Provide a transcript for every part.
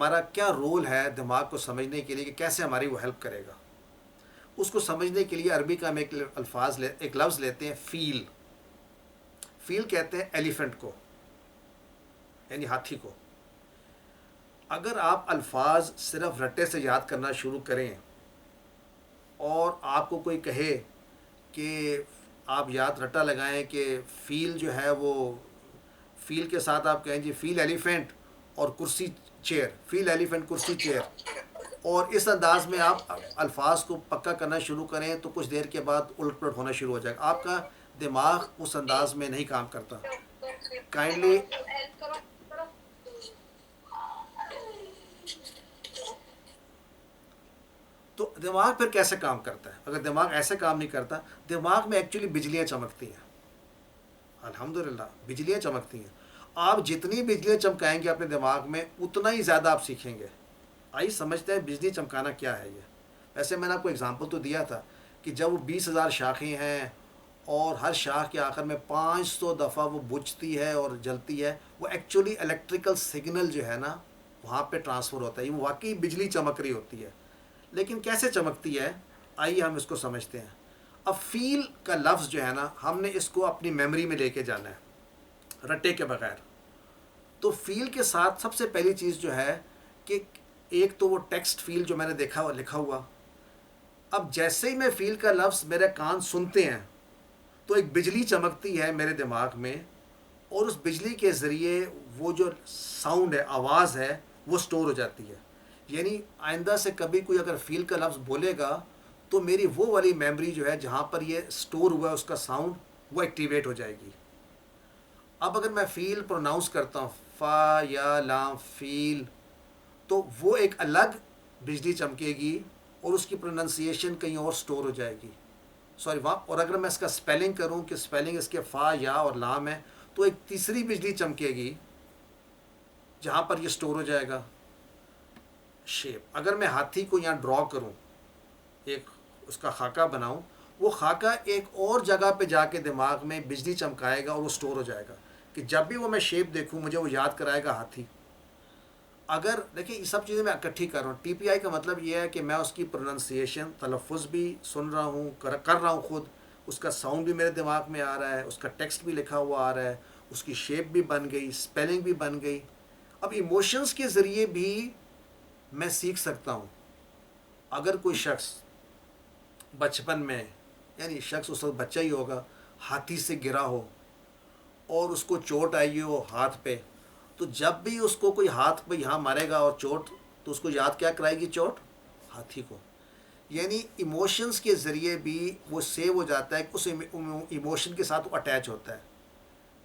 ہمارا کیا رول ہے دماغ کو سمجھنے کے لیے کہ کیسے ہماری وہ ہیلپ کرے گا. اس کو سمجھنے کے لیے عربی کا ہم ایک لفظ لیتے ہیں فیل. فیل کہتے ہیں ایلیفنٹ کو, یعنی ہاتھی کو. اگر آپ الفاظ صرف رٹے سے یاد کرنا شروع کریں اور آپ کو کوئی کہے کہ آپ یاد رٹا لگائیں کہ فیل جو ہے وہ فیل کے ساتھ آپ کہیں جی فیل ایلیفینٹ اور کرسی چیئر, فیل ایلیفینٹ کرسی چیئر, اور اس انداز میں آپ الفاظ کو پکا کرنا شروع کریں تو کچھ دیر کے بعد الٹ پلٹ ہونا شروع ہو جائے گا. آپ کا دماغ اس انداز میں نہیں کام کرتا. کائنڈلی تو دماغ پھر کیسے کام کرتا ہے؟ اگر دماغ ایسے کام نہیں کرتا, دماغ میں ایکچولی بجلیاں چمکتی ہیں. الحمدللہ بجلیاں چمکتی ہیں. آپ جتنی بجلیاں چمکائیں گے اپنے دماغ میں اتنا ہی زیادہ آپ سیکھیں گے. آئیے سمجھتے ہیں بجلی چمکانا کیا ہے یہ. ویسے میں نے آپ کو اگزامپل تو دیا تھا کہ جب وہ 20,000 شاخیں ہیں اور ہر شاخ کے آخر میں 500 دفعہ وہ بجھتی ہے اور جلتی ہے, وہ ایکچولی الیکٹریکل سگنل جو ہے نا وہاں پہ ٹرانسفر ہوتا ہے. وہ واقعی بجلی چمک رہی ہوتی ہے. لیکن کیسے چمکتی ہے, آئیے ہم اس کو سمجھتے ہیں. اب فیل کا لفظ جو ہے نا ہم نے اس کو اپنی میموری میں لے کے جانا ہے رٹے کے بغیر. تو فیل کے ساتھ سب سے پہلی چیز جو ہے کہ ایک تو وہ ٹیکسٹ فیل جو میں نے دیکھا ہوا لکھا ہوا. اب جیسے ہی میں فیل کا لفظ میرے کان سنتے ہیں تو ایک بجلی چمکتی ہے میرے دماغ میں, اور اس بجلی کے ذریعے وہ جو ساؤنڈ ہے, آواز ہے, وہ سٹور ہو جاتی ہے. یعنی آئندہ سے کبھی کوئی اگر فیل کا لفظ بولے گا تو میری وہ والی میموری جو ہے جہاں پر یہ سٹور ہوا ہے اس کا ساؤنڈ, وہ ایکٹیویٹ ہو جائے گی. اب اگر میں فیل پروناؤنس کرتا ہوں فا یا لام فیل, تو وہ ایک الگ بجلی چمکے گی اور اس کی پروننسیشن کہیں اور سٹور ہو جائے گی. سوری وہاں. اور اگر میں اس کا سپیلنگ کروں کہ سپیلنگ اس کے فا یا اور لام ہے, تو ایک تیسری بجلی چمکے گی جہاں پر یہ سٹور ہو جائے گا. شیپ, اگر میں ہاتھی کو یہاں ڈرا کروں, ایک اس کا خاکہ بناؤں, وہ خاکہ ایک اور جگہ پہ جا کے دماغ میں بجلی چمکائے گا اور وہ سٹور ہو جائے گا کہ جب بھی وہ میں شیپ دیکھوں مجھے وہ یاد کرائے گا ہاتھی. اگر دیکھیں یہ سب چیزیں میں اکٹھی کر رہا ہوں. ٹی پی آئی کا مطلب یہ ہے کہ میں اس کی پروننسیشن تلفظ بھی سن رہا ہوں, کر رہا ہوں خود, اس کا ساؤنڈ بھی میرے دماغ میں آ رہا ہے, اس کا ٹیکسٹ بھی لکھا ہوا آ رہا ہے, اس کی شیپ بھی بن گئی, سپیلنگ بھی بن گئی. اب ایموشنز کے ذریعے بھی میں سیکھ سکتا ہوں. اگر کوئی شخص بچپن میں, یعنی شخص اس وقت بچہ ہی ہوگا, ہاتھی سے گرا ہو اور اس کو چوٹ آئی ہو ہاتھ پہ, تو جب بھی اس کو کوئی ہاتھ پہ یہاں مارے گا اور چوٹ, تو اس کو یاد کیا کرائے گی چوٹ, ہاتھی کو. یعنی ایموشنز کے ذریعے بھی وہ سیو ہو جاتا ہے, اس ایموشن کے ساتھ وہ اٹیچ ہوتا ہے.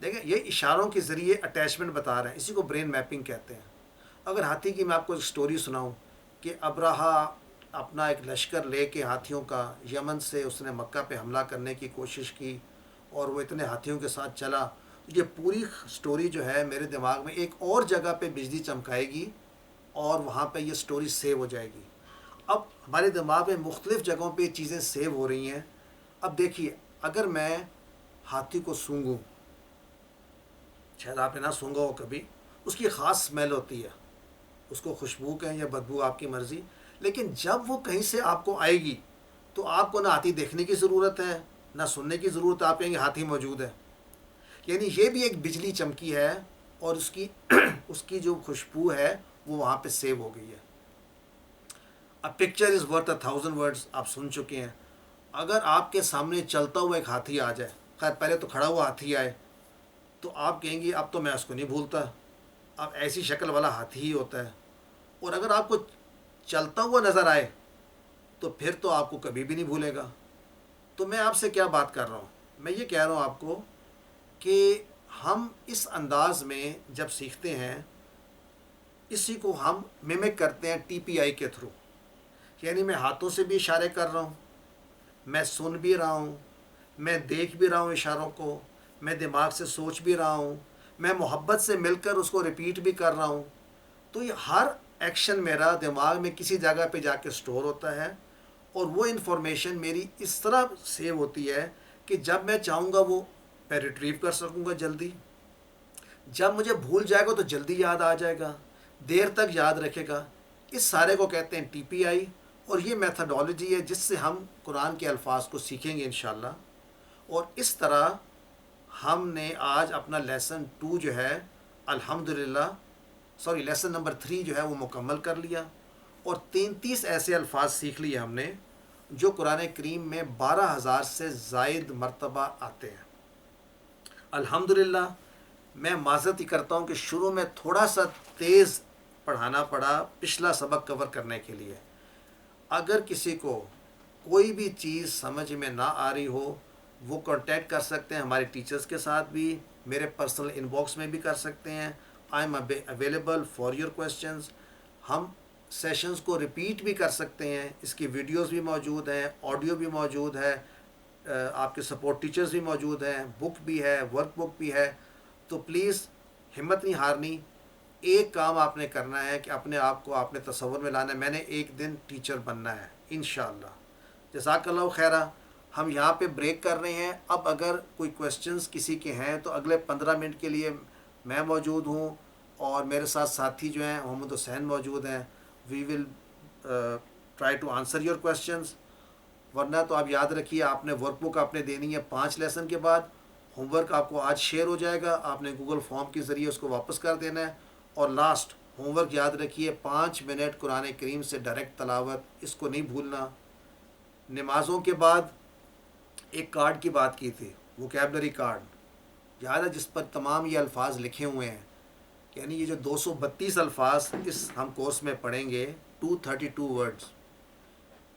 دیکھیں یہ اشاروں کے ذریعے اٹیچمنٹ بتا رہے ہیں, اسی کو برین میپنگ کہتے ہیں. اگر ہاتھی کی میں آپ کو ایک سٹوری سناؤں کہ ابرہا اپنا ایک لشکر لے کے ہاتھیوں کا یمن سے اس نے مکہ پہ حملہ کرنے کی کوشش کی اور وہ اتنے ہاتھیوں کے ساتھ چلا, یہ پوری سٹوری جو ہے میرے دماغ میں ایک اور جگہ پہ بجلی چمکائے گی اور وہاں پہ یہ سٹوری سیو ہو جائے گی. اب ہمارے دماغ میں مختلف جگہوں پہ یہ چیزیں سیو ہو رہی ہیں. اب دیکھیے اگر میں ہاتھی کو سونگوں, شاید آپ نے نہ سونگا ہو کبھی, اس کی خاص سمیل ہوتی ہے, اس کو خوشبو کہیں یا بدبو آپ کی مرضی, لیکن جب وہ کہیں سے آپ کو آئے گی تو آپ کو نہ ہاتھی دیکھنے کی ضرورت ہے نہ سننے کی ضرورت ہے, آپ کہیں گے ہاتھی موجود ہے. یعنی یہ بھی ایک بجلی چمکی ہے اور اس کی جو خوشبو ہے وہ وہاں پہ سیو ہو گئی ہے. اب پکچر از ورتھ 1,000 ورڈز, آپ سن چکے ہیں. اگر آپ کے سامنے چلتا ہوا ایک ہاتھی آ جائے, خیر پہلے تو کھڑا ہوا ہاتھی آئے, تو آپ کہیں گے اب تو میں اس کو نہیں بھولتا, اب ایسی شکل والا ہاتھی ہی ہوتا ہے. اور اگر آپ کو چلتا ہوا نظر آئے تو پھر تو آپ کو کبھی بھی نہیں بھولے گا. تو میں آپ سے کیا بات کر رہا ہوں, میں یہ کہہ رہا ہوں آپ کو کہ ہم اس انداز میں جب سیکھتے ہیں, اسی کو ہم میمک کرتے ہیں ٹی پی آئی کے تھرو. یعنی میں ہاتھوں سے بھی اشارے کر رہا ہوں, میں سن بھی رہا ہوں, میں دیکھ بھی رہا ہوں اشاروں کو, میں دماغ سے سوچ بھی رہا ہوں, میں محبت سے مل کر اس کو ریپیٹ بھی کر رہا ہوں. تو یہ ہر ایکشن میرا دماغ میں کسی جگہ پہ جا کے سٹور ہوتا ہے اور وہ انفارمیشن میری اس طرح سیو ہوتی ہے کہ جب میں چاہوں گا وہ میں ریٹریو کر سکوں گا جلدی, جب مجھے بھول جائے گا تو جلدی یاد آ جائے گا, دیر تک یاد رکھے گا. اس سارے کو کہتے ہیں ٹی پی آئی, اور یہ میتھڈالوجی ہے جس سے ہم قرآن کے الفاظ کو سیکھیں گے انشاءاللہ. اور اس طرح ہم نے آج اپنا لیسن 2 جو ہے الحمدللہ لیسن نمبر 3 جو ہے وہ مکمل کر لیا, اور 33 ایسے الفاظ سیکھ لیے ہم نے جو قرآن کریم میں 12,000 سے زائد مرتبہ آتے ہیں. الحمدللہ میں معذرت ہی کرتا ہوں کہ شروع میں تھوڑا سا تیز پڑھانا پڑا پچھلا سبق کور کرنے کے لیے. اگر کسی کو کوئی بھی چیز سمجھ میں نہ آ رہی ہو, وہ کانٹیکٹ کر سکتے ہیں ہمارے ٹیچرز کے ساتھ بھی, میرے پرسنل ان باکس میں بھی کر سکتے ہیں. I am available for your questions. ہم سیشنز کو ریپیٹ بھی کر سکتے ہیں, اس کی ویڈیوز بھی موجود ہیں, آڈیو بھی موجود ہے, آپ کے سپورٹ ٹیچرز بھی موجود ہیں, بک بھی ہے, ورک بک بھی ہے. تو پلیز ہمت نہیں ہارنی. ایک کام آپ نے کرنا ہے کہ اپنے آپ کو آپ نے تصور میں لانا ہے, میں نے ایک دن ٹیچر بننا ہے انشاءاللہ. جزاک اللہ خیرہ. ہم یہاں پہ بریک کر رہے ہیں. اب اگر کوئی کویسچنز کسی کے ہیں تو اگلے 15 منٹ کے لیے میں موجود ہوں, اور میرے ساتھ ساتھی جو ہیں محمد حسین موجود ہیں. We will try to answer your questions. ورنہ تو آپ یاد رکھیے, آپ نے ورک بک آپ نے دینی ہے 5 لیسن کے بعد. ہوم ورک آپ کو آج شیئر ہو جائے گا, آپ نے گوگل فارم کے ذریعے اس کو واپس کر دینا ہے. اور لاسٹ ہوم ورک یاد رکھیے, 5 منٹ قرآن کریم سے ڈائریکٹ تلاوت, اس کو نہیں بھولنا. نمازوں کے بعد ایک کارڈ کی بات کی تھی, ووکیبلری کارڈ یاد ہے, جس پر تمام یہ الفاظ لکھے ہوئے ہیں. یعنی یہ جو 232 الفاظ اس ہم کورس میں پڑھیں گے, 232 ورڈز,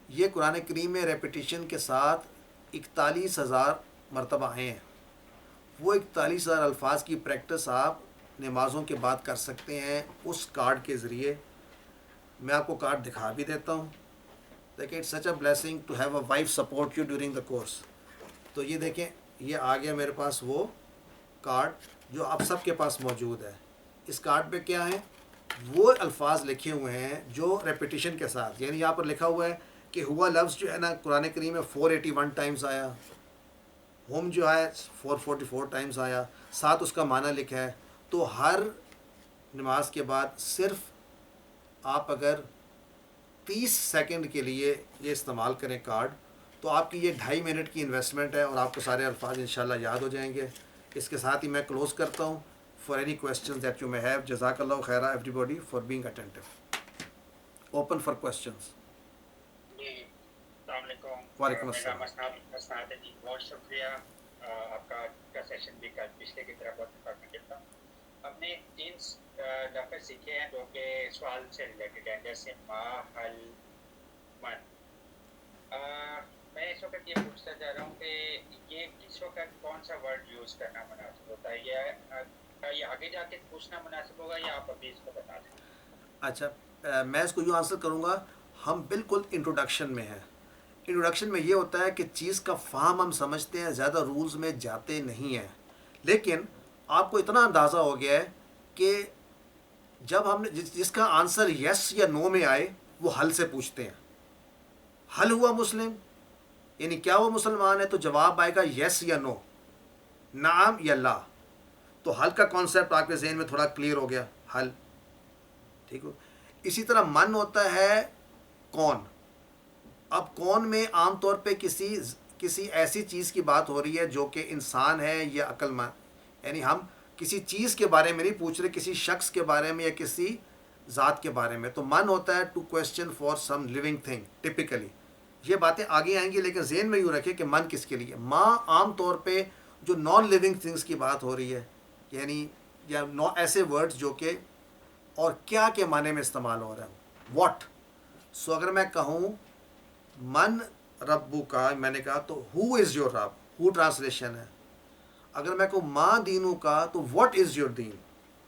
یہ قرآن کریم میں ریپیٹیشن کے ساتھ 41,000 مرتبہ آئے ہیں. وہ 41,000 الفاظ کی پریکٹس آپ نمازوں کے بعد کر سکتے ہیں اس کارڈ کے ذریعے. میں آپ کو کارڈ دکھا بھی دیتا ہوں. دیکھیں, it's such a blessing to have a wife support you during the course. تو یہ دیکھیں, یہ آ گیا میرے پاس وہ کارڈ جو آپ سب کے پاس موجود ہے. اس کارڈ پہ کیا ہے, وہ الفاظ لکھے ہوئے ہیں جو ریپیٹیشن کے ساتھ, یعنی یہاں پر لکھا ہوا ہے کہ ہوا لفظ جو ہے نا قرآن کریم میں 481 ٹائمز آیا, ہوم جو ہے 444 ٹائمز آیا, ساتھ اس کا معنی لکھا ہے. تو ہر نماز کے بعد صرف آپ اگر 30 سیکنڈ کے لیے یہ استعمال کریں کارڈ, تو آپ کی یہ 2.5 منٹ کی انویسٹمنٹ ہے, اور آپ کو سارے الفاظ انشاءاللہ یاد ہو جائیں گے. اس کے ساتھ ہی میں کلوز کرتا ہوں. For any questions that you may have, جزاک اللہ خیرہ everybody for being attentive. Open for questions. جی السلام علیکم. وعلیکم میرا السلام. مسناد ہے جی, بہت شکریہ. آپ کا سیشن بھی کل پچھلے کی طرح بہت انفارمیٹیو تھا. ہم نے 3 لفظ سیکھے ہیں جو کہ سوال سے ریلیٹڈ ہیں, جیسے ما, حل, من. میں اس وقت یہ پوچھنا چاہ رہا ہوں کہ یہ کس وقت کون سا ورڈ یوز کرنا مناسب ہوتا ہے, یہ آگے جا کے پوچھنا مناسب ہوگا, یا آپ ابھی اس کو بتا دیں؟ اچھا, میں اس کو یوں آنسر کروں گا. ہم بالکل انٹروڈکشن میں ہیں. انٹروڈکشن میں یہ ہوتا ہے کہ چیز کا فہم ہم سمجھتے ہیں, زیادہ رولز میں جاتے نہیں ہیں. لیکن آپ کو اتنا اندازہ ہو گیا ہے کہ جب ہم نے جس کا آنسر یس یا نو میں آئے, وہ حل سے پوچھتے ہیں. حل ہوا مسلم, یعنی کیا وہ مسلمان ہے, تو جواب آئے گا یس یا نو, نعم یا لا. تو حل کا کانسیپٹ آپ کے ذہن میں تھوڑا کلیئر ہو گیا, حل. ٹھیک ہو. اسی طرح من ہوتا ہے کون. اب کون میں عام طور پہ کسی ایسی چیز کی بات ہو رہی ہے جو کہ انسان ہے یا عقل مند, یعنی ہم کسی چیز کے بارے میں نہیں پوچھ رہے, کسی شخص کے بارے میں یا کسی ذات کے بارے میں. تو من ہوتا ہے to question for some living thing typically. یہ باتیں آگے آئیں گی, لیکن ذہن میں یوں رکھے کہ من کس کے لیے. ماں عام طور پہ جو نان لیونگ تھنگس کی بات ہو رہی ہے, یعنی یا ایسے ورڈز جو کہ اور کیا کے معنی میں استعمال ہو رہا ہے, واٹ. سو اگر میں کہوں من ربو کا, میں نے کہا تو ہو از یور رب, ہو ٹرانسلیشن ہے. اگر میں کہوں ماں دینوں کا, تو واٹ از یور دین.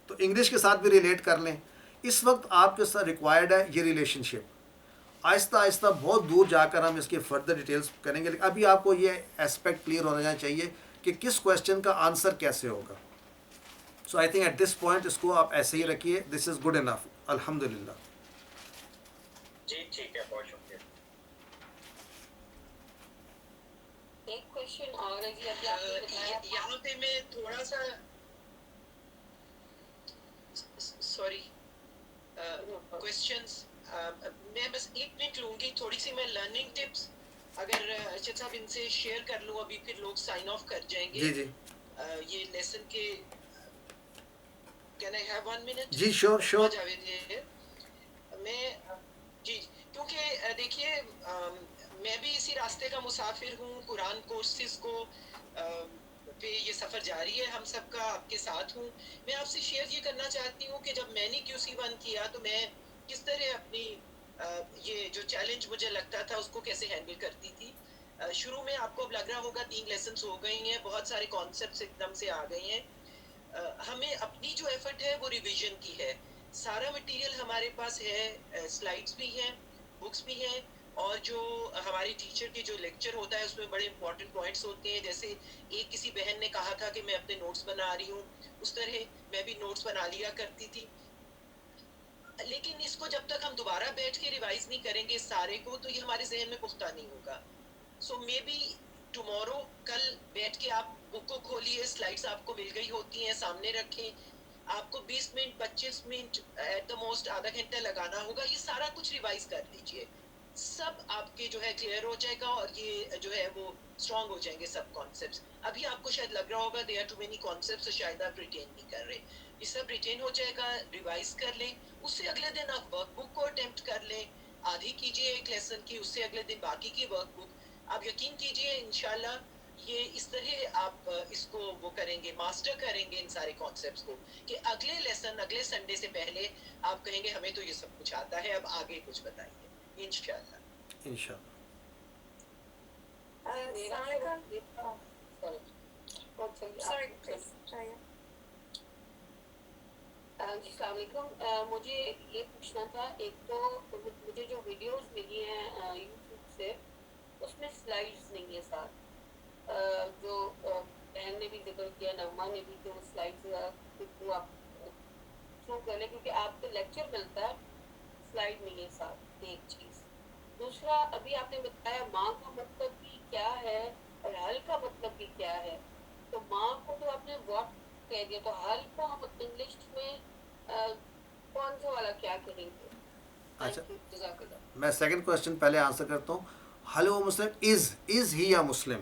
تو انگلش کے ساتھ بھی ریلیٹ کر لیں. اس وقت آپ کے ساتھ ریکوائرڈ ہے یہ ریلیشن شپ. آہستہ آہستہ بہت دور جا کر ہم اس کے فردر ڈیٹیلز کریں گے, لیکن ابھی آپ کو یہ اسپیکٹ کلیئر ہونا چاہیے کہ کس کویسچن کا آنسر کیسے ہوگا. So I think at this point اس کو آپ ایسے ہی رکھیے. دس از گڈ انف, الحمد للہ. جی ٹھیک ہے, بہت شکریہ. ایک کوشچن اور ہے جی, ابھی آپ نے بتایا یہاں پہ میں تھوڑا سا سوری کویسچنس میں بس 1 منٹ لوں گی, تھوڑی سی میں لرننگ ٹپس اگر ارشد صاحب ان سے شیئر کر لوں, ابھی پھر لوگ سائن آف کر جائیں گے. جی جی یہ لیسن کے کین آئی ہیو 1 منٹ؟ جی شور شور. جاوید ہے میں جی, کیونکہ دیکھیے میں بھی اسی راستے کا مسافر ہوں, قرآن کورسز کو پہ یہ سفر جاری ہے ہم سب کا, آپ کے ساتھ ہوں. میں آپ سے شیئر یہ کرنا چاہتی ہوں کہ جب میں نے QC1 کیا تو میں کس طرح اپنی یہ جو چیلنج مجھے لگتا تھا اس کو کیسے ہینڈل کرتی تھی. شروع میں آپ کو اب لگ رہا ہوگا 3 لیسنس ہو گئی ہیں, بہت سارے کانسیپٹس ایک دم سے آ گئے ہیں. ہمیں اپنی جو ایفرٹ ہے وہ ریویژن کی ہے. سارا مٹیریل ہمارے پاس ہے, سلائڈس بھی ہیں, بکس بھی ہیں, اور جو ہماری ٹیچر کے جو لیکچر ہوتا ہے اس میں بڑے امپورٹنٹ پوائنٹس ہوتے ہیں. جیسے ایک کسی بہن نے کہا تھا کہ میں اپنے نوٹس بنا رہی ہوں, اس طرح میں بھی نوٹس بنا لیا کرتی تھی. لیکن اس کو جب تک ہم دوبارہ بیٹھ کے ریوائز نہیں کریں گے سارے کو, تو یہ ہمارے ذہن میں پختہ نہیں ہوگا. سو مے بی ٹمورو, کل بیٹھ کے آپ بک کو کھولیے, سلائڈس آپ کو مل گئی ہوتی ہیں, سامنے رکھیں. آپ کو 20 minute 25 minute at the most آدھا گھنٹہ لگانا ہوگا, یہ سارا کچھ ریوائز کر لیجئے. سب آپ کے جو ہے کلیئر ہو جائے گا, اور یہ جو ہے وہ اسٹرانگ ہو جائیں گے سب کانسیپٹس. ابھی آپ کو شاید لگ رہا ہوگا they are too many concepts, شاید آپ ریٹین نہیں کر رہے. یہ سب ریٹین ہو جائے گا, ریوائز کر لیں. اس سے اگلے دن آپ ورک بک کو اٹیمپٹ کر لیں, آدھی کیجئے ایک لیسن کی, اس سے اگلے دن باقی کی ورک بک. آپ یقین کیجئے انشاءاللہ یہ اس طرح آپ اس کو وہ کریں گے, ماسٹر کریں گے ان سارے کانسیپٹس کو, کہ اگلے لیسن اگلے سنڈے سے پہلے آپ کہیں گے ہمیں تو یہ سب کچھ آتا ہے, اب آگے کچھ بتائیے انشاءاللہ. انشاءاللہ. السلام علیکم. Sorry, please. جی السلام علیکم. مجھے یہ پوچھنا تھا, ایک تو مجھے جو ویڈیوز ملی ہیں یوٹیوب سے اس میں سلائڈس نہیں ہے ساتھ, جو بہن نے بھی ذکر کیا, نغمہ نے بھی, کہ وہ سلائڈس کو آپ تھرو کر لیں, کیونکہ آپ کو لیکچر ملتا ہے, سلائڈ نہیں ہے ساتھ, ایک چیز. دوسرا, ابھی آپ نے بتایا ماں کا مطلب بھی کیا ہے اور حل کا مطلب بھی کیا ہے. تو ماں کو تو آپ نے واٹ کہہ دیا, تو حل کو ہم انگلش میں کون سا والا کیا کریں گے؟ اچھا, جزاک اللہ. میں سیکنڈ کوشچن پہلے آنسر کرتا ہوں. حل ہوا مسلم از ہی یا مسلم,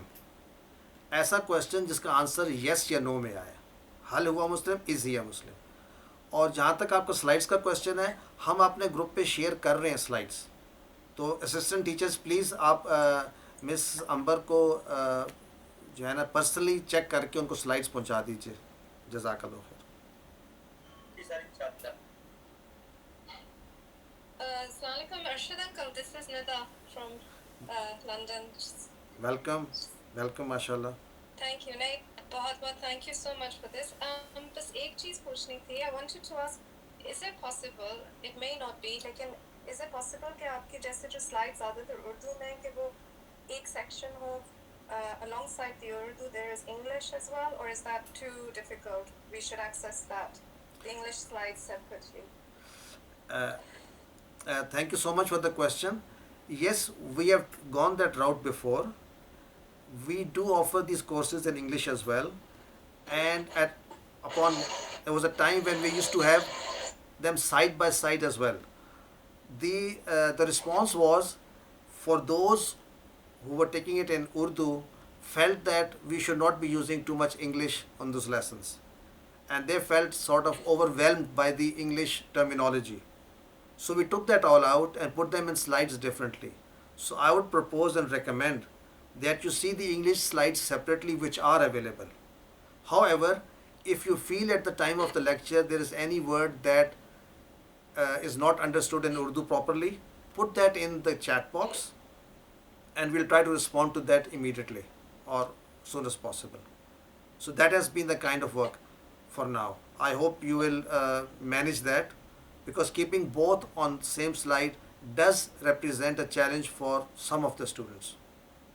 ایسا کوشچن جس کا آنسر یس یا نو میں آیا. حل ہوا مسلم از ہی یا مسلم. اور جہاں تک آپ کا سلائڈس کا کوشچن ہے, ہم اپنے گروپ پہ شیئر کر رہے ہیں سلائڈس, تو اسسٹنٹ ٹیچرز پلیز آپ مس امبر کو جو ہے نا پرسنلی چیک کر کے ان کو سلائڈس پہنچا دیجیے. جزاک اللہ خیر. جی سر انشاءاللہ. السلام علیکم Arshad uncle, this is Nida from London. Welcome welcome, ماشاء اللہ. Thank you. نہیں, بہت بہت thank you so much for this. بس ایک چیز پوچھنی تھی. I wanted to ask, is it possible, it may not be, لیکن is it possible کہ آپ کے جیسے جو سلائڈ زیادہ تر اردو میں, کہ وہ ایک section who alongside the Urdu there is English as well, or is that too difficult? We should access that, the English slides separately. Thank you so much for the question. Yes, we have gone that route before. We do offer these courses in English as well, and there was a time when we used to have them side by side as well. The response was, for those who were taking it in Urdu felt that we should not be using too much English on those lessons, and they felt sort of overwhelmed by the English terminology. So we took that all out and put them in slides differently. So I would propose and recommend that you see the English slides separately, which are available. However, if you feel at the time of the lecture there is any word that is not understood in Urdu properly, put that in the chat box and we'll try to respond to that immediately or soon as possible. So that has been the kind of work for now. I hope you will manage that, because keeping both on same slide does represent a challenge for some of the students.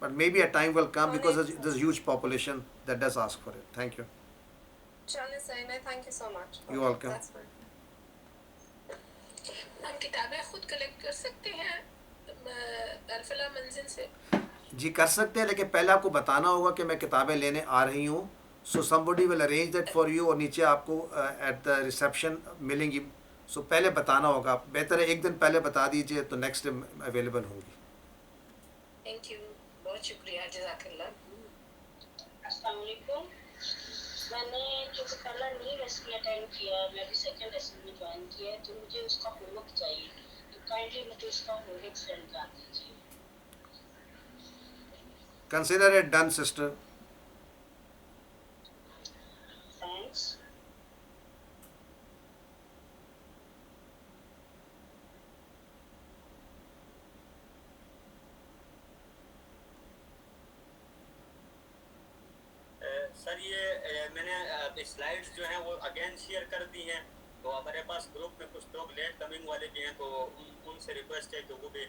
But maybe a time will come, because there's a huge population that does ask for it. Thank you. چلیں صحیح ہے, thank you so much. You're welcome. That's fine. ہم کتابیں خود collect کر سکتے ہیں الفلا منزل سے؟ جی کر سکتے ہیں, لیکن پہلے آپ کو بتانا ہوگا کہ میں کتابیں لینے آ رہی ہوں. سو somebody will arrange that for you, اور نیچے آپ کو ایٹ دا ریسیپشن ملیں گی سو پہلے بتانا ہوگا، بہتر ہے ایک دن پہلے بتا دیجئے تو نیکسٹ ڈے اویلیبل ہوں گی. تھینک یو، بہت شکریہ، جزاک اللہ. السلام علیکم. میں نے کیونکہ پہلا نہیں لیسن اٹینڈ کیا، میں بھی سیکنڈ لیسن میں جوائن کیا ہے، تو مجھے اس کا ہوم ورک چاہیے، تو کائنڈلی مجھے اس کا ہوم ورک سینڈ کر دیجیے. Consider it done sister. Thanks. Sir یہ میں نے سلائڈس جو ہیں وہ اگین شیئر کر دی ہیں، تو ہمارے پاس گروپ میں کچھ لوگ لیٹ کمنگ والے بھی ہیں، تو ان سے ریکویسٹ ہے کہ وہ بھی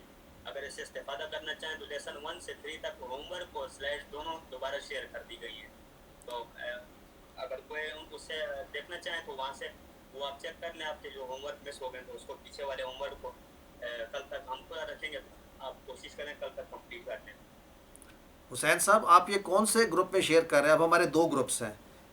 اگر اس سے استفادہ کرنا چاہیں تو لیسن 1 سے 3 تک ہوم ورک اور سلائڈ دونوں دوبارہ شیئر کر دی گئی ہیں. تو اگر کوئی اس سے دیکھنا چاہیں تو وہاں سے وہ آپ چیک کر لیں. آپ کے جو ہوم ورک مس ہو گئے تو اس کو پیچھے والے ہوم ورک کو کل تک ہم پورا رکھیں گے، آپ کوشش کریں کل تک کمپلیٹ کر لیں. حسین صاحب آپ یہ کون سے گروپ میں شیئر کر رہے ہیں؟ اب ہمارے 2 گروپس ہیں،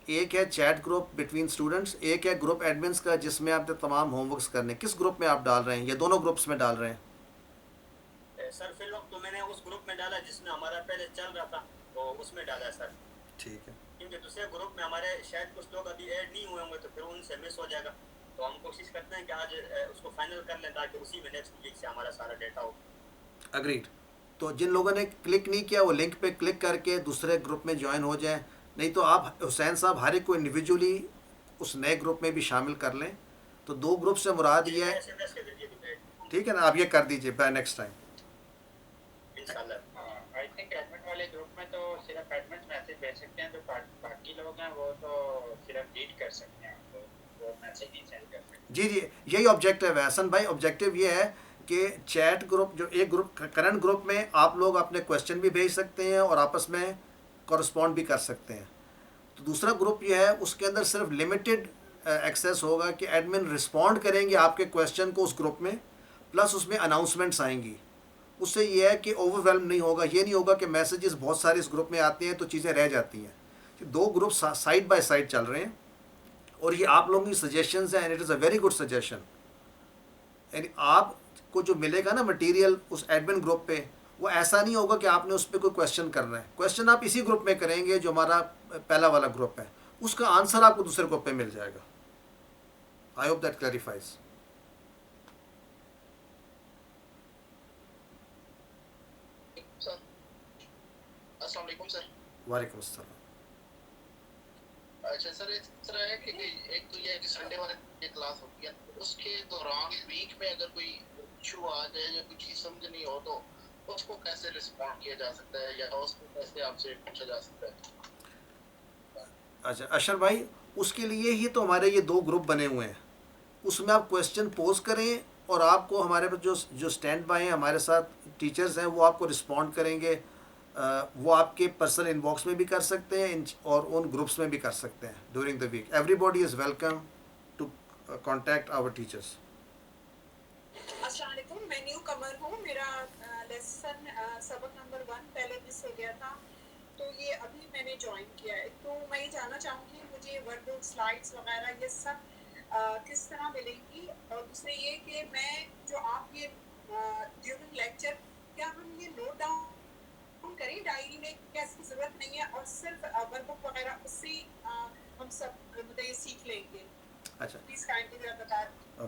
ایک ہے چیٹ گروپ بٹوین اسٹوڈنٹس، ایک ہے گروپ ایڈمنس کا جس میں آپ نے تمام ہوم ورکس کرنے. کس گروپ میں آپ ڈال رہے ہیں؟ یہ دونوں گروپس میں ڈال رہے ہیں؟ سر فی الوقت تو میں نے اس گروپ میں ڈالا جس میں ہمارا پہلے چل رہا تھا، تو اس میں ڈالا ہے سر. ٹھیک ہے. کیونکہ دوسرے گروپ میں ہمارے شاید کچھ لوگ ابھی ایڈ نہیں ہوئے ہوں گے تو پھر ان سے مس ہو جائے گا، تو ہم کوشش کرتے ہیں کہ آج اس کو فائنل کر لیں تاکہ اسی میں نیکسٹ ویک سے ہمارا سارا ڈیٹا ہو. اگریڈ. تو جن لوگوں نے کلک نہیں کیا وہ لنک پہ کلک کر کے دوسرے گروپ میں جوائن ہو جائیں، نہیں تو آپ حسین صاحب ہر ایک کو انڈیویجولی اس نئے گروپ میں بھی شامل کر لیں. تو 2 گروپ سے مراد یہ ہے، ٹھیک ہے نا، آپ یہ کر دیجئے بائی نیکسٹ ٹائم انشاءاللہ. آئی تھنک ایڈمن والے گروپ میں تو صرف ایڈمن میسج بھیج سکتے ہیں، جو باقی لوگ ہیں وہ تو صرف ریڈ کر سکتے ہیں، تو وہ میسج نہیں سینڈ کر سکتے. جی یہی آبجیکٹیو ہے حسن بھائی. آبجیکٹیو یہ ہے کہ چیٹ گروپ جو ایک گروپ کرنٹ گروپ میں آپ لوگ اپنے کویشچن بھی بھیج سکتے ہیں اور آپس میں کورسپونڈ بھی کر سکتے ہیں. تو دوسرا گروپ یہ ہے اس کے اندر صرف لمیٹڈ ایکسیس ہوگا کہ ایڈمن رسپونڈ کریں گے آپ کے کویشچن کو اس گروپ میں، پلس اس میں اناؤنسمنٹس آئیں گی. اس سے یہ ہے کہ اوور ویلم نہیں ہوگا، یہ نہیں ہوگا کہ میسیجز بہت سارے اس گروپ میں آتے ہیں تو چیزیں رہ جاتی ہیں. 2 گروپ سائڈ بائی سائڈ چل رہے ہیں اور یہ آپ لوگوں کی سجیشنز ہیں and it is a very good suggestion. یعنی آپ کو جو ملے گا نا مٹیریل اس ایڈمن گروپ پہ، وہ ایسا نہیں ہوگا کہ آپ نے اس پہ کوئی کویشچن کرنا ہے. کویشچن آپ اسی گروپ میں کریں گے جو ہمارا پہلا والا گروپ ہے، اس کا آنسر آپ کو دوسرے گروپ پہ مل جائے گا. I hope that clarifies. السلام علیکم سر. وعلیکم السلام. اچھا سر، اس طرح ہے کہ ایک تو یہ ہے کہ سنڈے والے یہ کلاس ہوتی ہے، اس کے دوران ویک میں اگر کوئی ایشو آ جائے یا کوئی چیز سمجھ نہیں ہو تو اس کو کیسے رسپونڈ کیا جا سکتا ہے یا اس کو کیسے آپ سے پوچھا جا سکتا ہے؟ اچھا اشر بھائی، اس کے لیے ہی تو ہمارے یہ 2 گروپ بنے ہوئے ہیں. اس میں آپ کویشچن پوز کریں اور آپ کو ہمارے پاس جو اسٹینڈ بائی ہیں ہمارے ساتھ ٹیچرز ہیں وہ آپ کو رسپونڈ کریں گے. وہ آپ کے پرسنل ان باکس میں بھی کر سکتے ہیں اور ان گروپس میں بھی کر سکتے ہیں during the week. Everybody is welcome to contact our teachers. السلام علیکم، میں نیو کمر ہوں. میرا لیسن سبق نمبر 1 پہلے مس ہو گیا تھا، تو یہ ابھی میں نے جوائن کیا ہے. تو میں یہ جاننا چاہوں گی مجھے ورڈ بک سلائڈس وغیرہ یہ سب کس طرح ملے گی، اور دوسرے یہ کہ میں جو آپ یہ ڈیورنگ لیکچر کیا ہم یہ نوٹ ڈاؤن کریں ڈائری میں، کیا اس کی ضرورت نہیں ہے اور صرف ورڈ بک وغیرہ اس سے ہم سب یہ سیکھ لیں گے؟ اچھا پلیز کائنڈلی بتا دیں.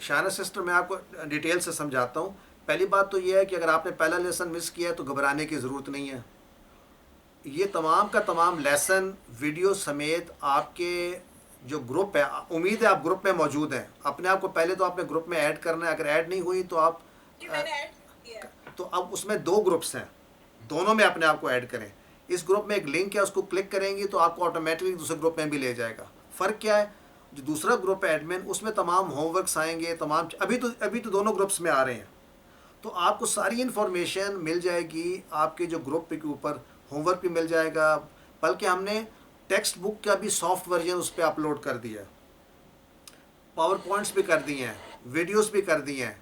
شانہ سسٹر میں آپ کو ڈیٹیل سے سمجھاتا ہوں. پہلی بات تو یہ ہے کہ اگر آپ نے پہلا لیسن مس کیا ہے تو گھبرانے کی ضرورت نہیں ہے. یہ تمام کا تمام لیسن ویڈیو سمیت آپ کے جو گروپ ہے، امید ہے آپ گروپ میں موجود ہیں. اپنے آپ کو پہلے تو آپ نے گروپ میں ایڈ کرنا ہے، اگر ایڈ نہیں ہوئی تو آپ میں نے ایڈ کیا. تو اب اس میں 2 گروپس ہیں، دونوں میں اپنے آپ کو ایڈ کریں. اس گروپ میں ایک لنک ہے، اس کو کلک کریں گی تو آپ کو آٹومیٹکلی دوسرے گروپ میں بھی لے جائے گا. فرق کیا ہے؟ جو دوسرا گروپ ہے ایڈمن، اس میں تمام ہوم ورکس آئیں گے، تمام ابھی تو دونوں گروپس میں آ رہے ہیں، تو آپ کو ساری انفارمیشن مل جائے گی. آپ کے جو گروپ کے اوپر ہوم ورک بھی مل جائے گا، بلکہ ہم نے ٹیکسٹ بک کا بھی سافٹ ورژن اس پہ اپلوڈ کر دیا ہے، پاور پوائنٹس بھی کر دی ہیں، ویڈیوز بھی کر دی ہیں.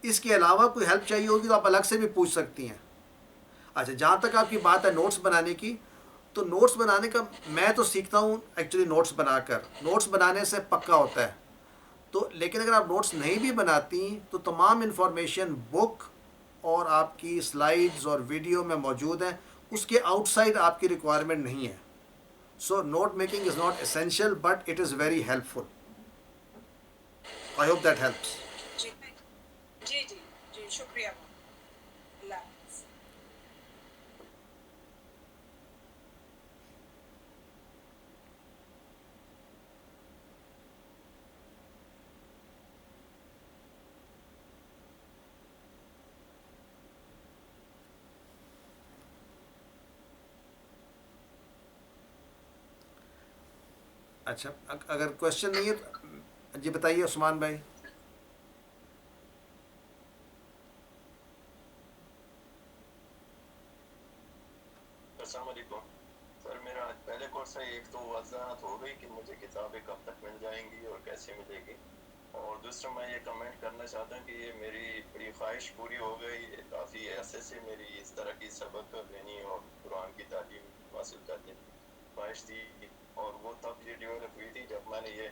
اس کے علاوہ کوئی ہیلپ چاہیے ہوگی تو آپ الگ سے بھی پوچھ سکتی ہیں. اچھا، جہاں تک آپ کی بات ہے نوٹس بنانے کی، تو نوٹس بنانے کا میں تو سیکھتا ہوں ایکچولی نوٹس بنا کر. نوٹس بنانے سے پکا ہوتا ہے. تو لیکن اگر آپ نوٹس نہیں بھی بناتی تو تمام انفارمیشن بک اور آپ کی سلائیڈز اور ویڈیو میں موجود ہیں، اس کے آؤٹ سائڈ آپ کی ریکوائرمنٹ نہیں ہے. So note making is not essential but it is very helpful. I hope that helps. جی جی جی جی شکریہ. اللہ حافظ. اچھا اگر کوشچن نہیں ہے جی بتائیے عثمان بھائی. السلام علیکم سر. میرا آج پہلے کورس ہے. ایک تو وضاحت ہو گئی کہ مجھے کتابیں کب تک مل جائیں گی اور کیسے ملے گی، اور دوسرا میں یہ کمنٹ کرنا چاہتا ہوں کہ یہ میری بڑی خواہش پوری ہو گئی. کافی عرصے سے میری اس طرح کی سبق لینی اور قرآن کی تعلیم حاصل کرنے کی خواہش تھی، اور وہ تب یہ ڈیولپ ہوئی تھی جب میں نے یہ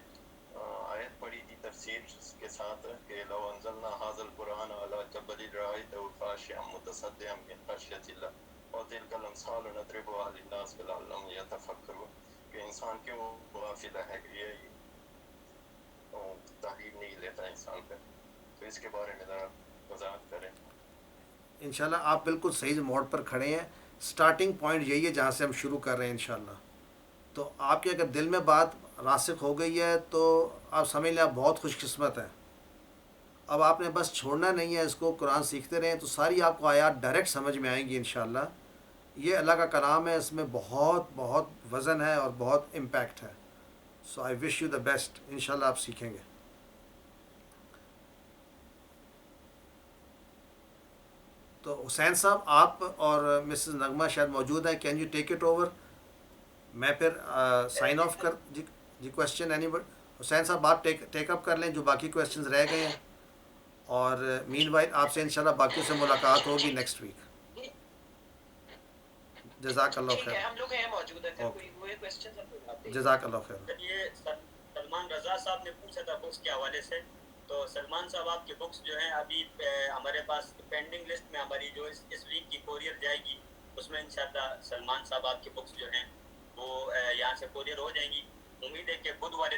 آیت پڑھی تھی تفسیر کے ساتھ کہ لو انزلنا هذا القرآن على جبل رأيته خاشعا متصدعا من خشية الله وتلك الأمثال نضربها للناس لعلهم يتفكرون. کہ انسان کیوں غافل ہے کہ یہ تعلیم نہیں لیتا انسان پہ، تو اس کے بارے میں ذرا وضاحت کریں. انشاءاللہ آپ بالکل صحیح موڑ پر کھڑے ہیں. سٹارٹنگ پوائنٹ یہی ہے جہاں سے ہم شروع کر رہے ہیں انشاءاللہ. تو آپ کے اگر دل میں بات راسخ ہو گئی ہے تو آپ سمجھ لیں آپ بہت خوش قسمت ہیں. اب آپ نے بس چھوڑنا نہیں ہے اس کو، قرآن سیکھتے رہیں تو ساری آپ کو آیات ڈائریکٹ سمجھ میں آئیں گی انشاءاللہ. یہ اللہ کا کلام ہے، اس میں بہت بہت وزن ہے اور بہت امپیکٹ ہے. سو آئی وش یو دا بیسٹ. انشاءاللہ آپ سیکھیں گے. تو حسین صاحب آپ اور مسز نغمہ شاید موجود ہیں. Can you take it over? میں پھر سائن آف کر جی کوشچن اینی بٹ حسین صاحب آپ ٹیک اپ کر لیں جو باقی کوشچنز رہ گئے ہیں، اور مین وائل آپ سے انشاءاللہ باقیوں سے ملاقات ہوگی نیکسٹ ویک. جزاک اللہ ٹھیک ہے، خیر. ہم لوگ ہیں موجود. اگر کوئی ہوئے کویسچن آپ دیکھ. جزاک اللہ خیر. یہ سلمان رضا صاحب نے پوچھا تھا بکس کے حوالے سے. تو سلمان صاحب آپ کی بکس جو ہیں ابھی ہمارے پاس پینڈنگ لسٹ میں ہماری جو اس ویک کی کوریئر جائے گی اس میں انشاءاللہ سلمان صاحب آپ کی بکس جو ہیں وہ یہاں سے کوریئر ہو جائیں گی. امید ہے کہ بدھ والے